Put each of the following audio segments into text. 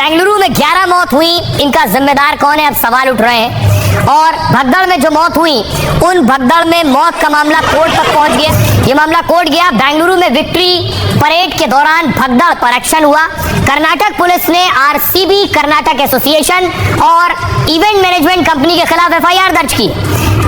बेंगलुरु में 11 मौत हुई, इनका जिम्मेदार कौन है, अब सवाल उठ रहे हैं। और भगदड़ में जो मौत हुई, उन भगदड़ में मौत का मामला कोर्ट तक पहुंच गया। ये मामला कोर्ट गया। बेंगलुरु में विक्ट्री परेड के दौरान भगदड़ पर एक्शन हुआ। कर्नाटक पुलिस ने आरसीबी कर्नाटक एसोसिएशन और इवेंट मैनेजमेंट कंपनी के खिलाफ एफआईआर दर्ज की।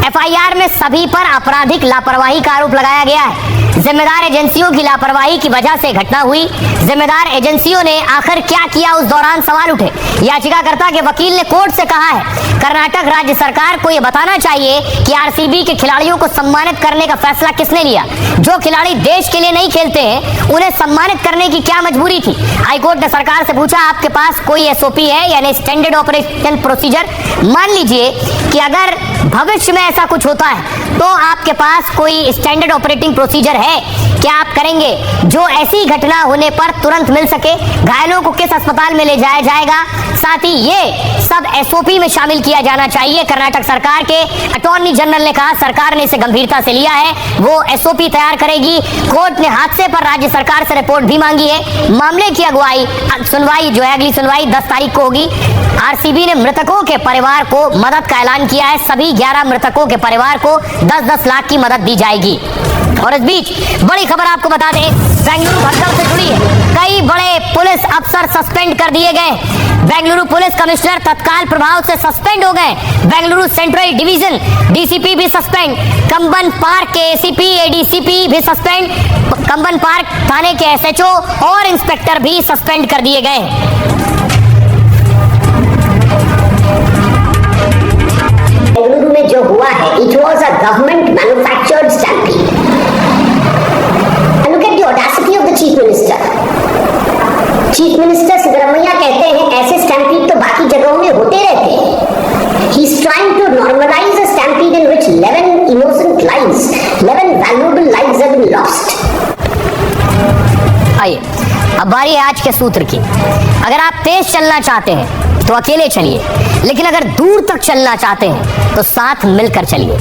एफआईआर में सभी पर आपराधिक लापरवाही का आरोप लगाया गया है। जिम्मेदार एजेंसियों की लापरवाही की वजह से घटना हुई। जिम्मेदार एजेंसियों ने आखिर क्या किया, उस दौरान सवाल उठे। याचिकाकर्ता के वकील ने कोर्ट से कहा है, कर्नाटक राज्य सरकार को यह बताना चाहिए कि आरसीबी के खिलाड़ियों को सम्मानित करने का फैसला किसने लिया। जो खिलाड़ी देश के लिए नहीं खेलते हैं, उन्हें सम्मानित करने की क्या मजबूरी थी। हाईकोर्ट ने सरकार से पूछा, आपके पास कोई एसओपी है, यानी स्टैंडर्ड ऑपरेशन प्रोसीजर। मान लीजिए कि अगर भविष्य में ऐसा कुछ होता है तो आपके पास कोई स्टैंडर्ड ऑपरेटिंग प्रोसीजर है, क्या आप करेंगे जो ऐसी घटना होने पर तुरंत मिल सके। घायलों को किस अस्पताल में ले जाया जाएगा, साथ ही ये सब एसओपी में शामिल किया जाना चाहिए। कर्नाटक सरकार के अटॉर्नी जनरल ने कहा, सरकार ने इसे गंभीरता से लिया है, वो एसओपी तैयार करेगी। कोर्ट ने हादसे पर राज्य सरकार से रिपोर्ट भी मांगी है। मामले की सुनवाई जो है, अगली सुनवाई 10 तारीख को होगी। आरसीबी ने मृतकों के परिवार को मदद का ऐलान किया है। सभी 11 मृतकों के परिवार को 10-10 लाख की मदद दी जाएगी। और इस बीच बड़ी खबर आपको बता दें, बेंगलुरु भगदड़ से जुड़ी है। कई बड़े पुलिस अफसर सस्पेंड कर दिए गए। बेंगलुरु पुलिस कमिश्नर तत्काल प्रभाव से सस्पेंड हो गए। बेंगलुरु सेंट्रल डिवीजन डीसीपी भी सस्पेंड। कंबन पार्क के एसीपी एडीसीपी भी सस्पेंड। कंबन पार्क थाने के एसएचओ और इंस्पेक्टर भी सस्पेंड कर दिए गए। बेंगलुरु में जो हुआ है, it was a government manufactured stampede. And look at the audacity of the chief minister. Chief minister Siddaramaiah कहते हैं ऐसे स्टैम्पीड तो बाकी जगहों में होते रहते हैं। He is trying to normalize a stampede in which 11 innocent lives, 11 valuable lives have been lost. आइए, अब बारी है आज के सूत्र की। अगर आप तेज चलना चाहते हैं तो अकेले चलिए, लेकिन अगर दूर तक चलना चाहते हैं तो साथ मिलकर चलिए।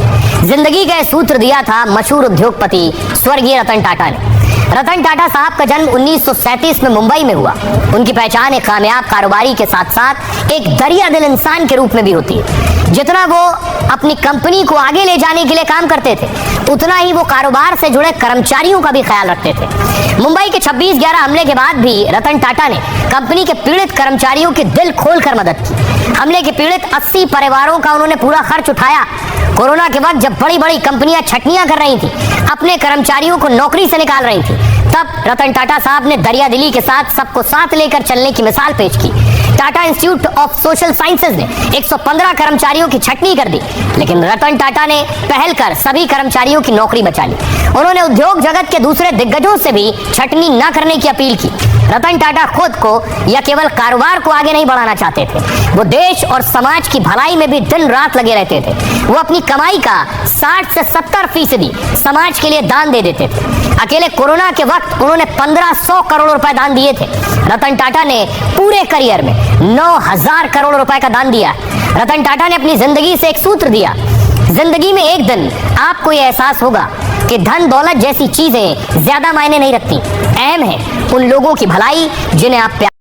जिंदगी का सूत्र दिया था मशहूर उद्योगपति स्वर्गीय रतन टाटा ने। रतन टाटा साहब का जन्म 1937 में मुंबई में हुआ। उनकी पहचान एक कामयाब कारोबारी के साथ साथ एक दरिया दिल इंसान के रूप में भी होती है। जितना वो अपनी कंपनी को आगे ले जाने के लिए काम करते थे, उतना ही वो कारोबार से जुड़े कर्मचारियों का भी ख्याल रखते थे। मुंबई के 26/11 हमले के बाद भी रतन टाटा ने कंपनी के पीड़ित कर्मचारियों की दिल खोलकर मदद की। हमले के पीड़ित 80 परिवारों का उन्होंने पूरा खर्च उठाया। कोरोना के वक्त जब बड़ी बड़ी कंपनियां छटनियां कर रही थी, अपने कर्मचारियों को नौकरी से निकाल रही थी, तब रतन टाटा साहब ने दरिया दिली के साथ सबको साथ लेकर चलने की मिसाल पेश की। Tata institute of social sciences ने 115 कर्मचारियों की छटनी कर दी, लेकिन रतन टाटा ने पहल कर सभी कर्मचारियों की नौकरी बचा ली। उन्होंने उद्योग जगत के दूसरे दिग्गजों से भी छटनी न करने की अपील की। रतन टाटा खुद को या केवल कारोबार को आगे नहीं बढ़ाना चाहते थे, वो देश और समाज की भलाई में भी दिन रात लगे रहते थे। वो अपनी कमाई का 60 से 70% समाज के लिए दान दे देते थे। अकेले कोरोना के वक्त उन्होंने 1500 करोड़ रुपए दान दिए थे। रतन टाटा ने पूरे करियर में 9000 करोड़ रुपए का दान दिया। रतन टाटा ने अपनी जिंदगी से एक सूत्र दिया, जिंदगी में एक दिन आपको यह एहसास होगा कि धन दौलत जैसी चीजें ज्यादा मायने नहीं रखती, अहम है उन लोगों की भलाई जिन्हें आप